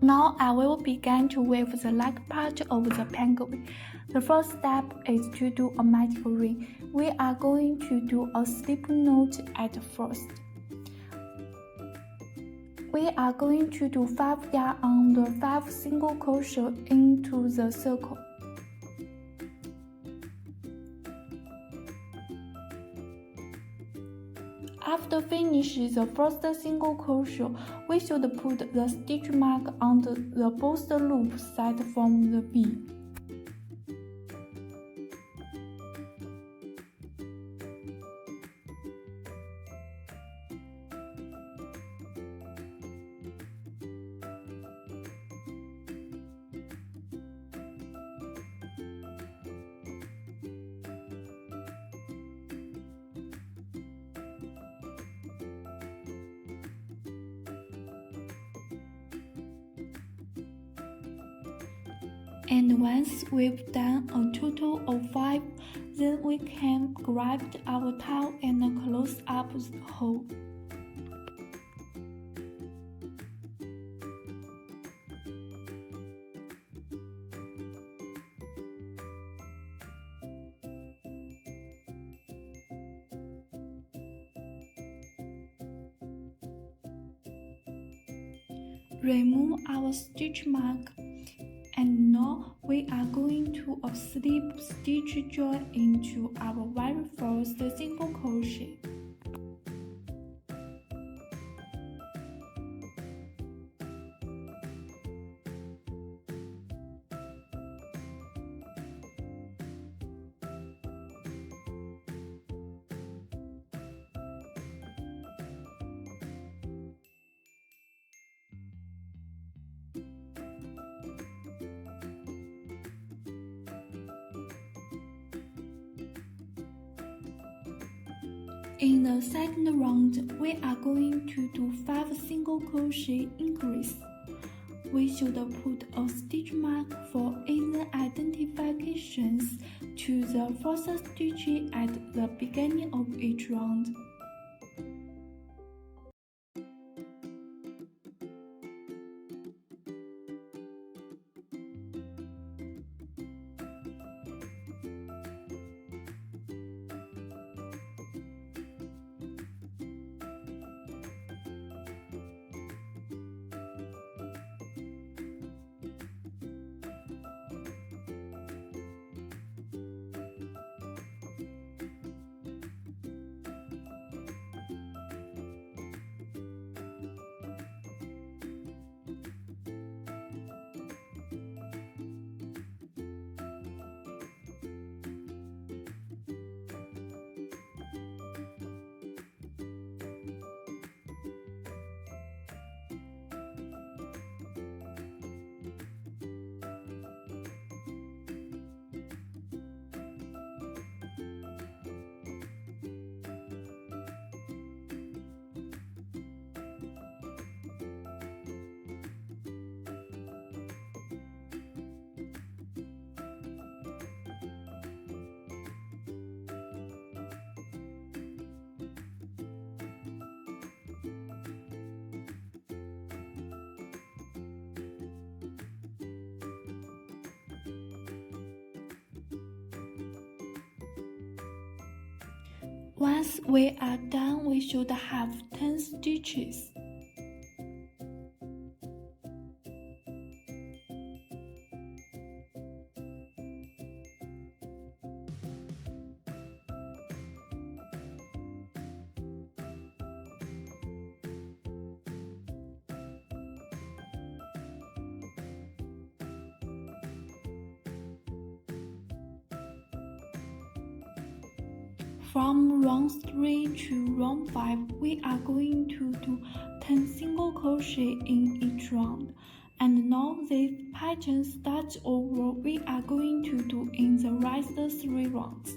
Now I will begin to weave the leg part of the penguin. The first step is to do a amigurumi. We are going to do a slip knot at first. We are going to do 5 yarn under 5 single crochet into the circle. After finishing the first single crochet, we should put the stitch mark under the both loop side from the V. And once we've done a total of 5, then we can grab our towel and close up the hole. Remove our stitch mark. And now we are going to a slip stitch join into our very first single crochet. In the second round, we are going to do 5 single crochet increase. We should put a stitch mark for easy identifications to the first stitch at the beginning of each round. Once we are done, we should have 10 stitches. From round 3 to round 5, we are going to do 10 single crochet in each round. And now this pattern starts over, we are going to do in the rest 3 rounds.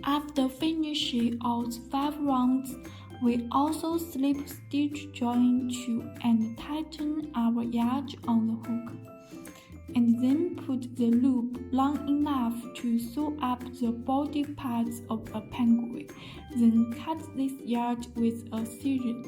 After finishing all 5 rounds, we also slip stitch join 2 and tighten our edge on the hook, and then put the loop long enough to sew up the body parts of a penguin. Then cut this yard with a scissors.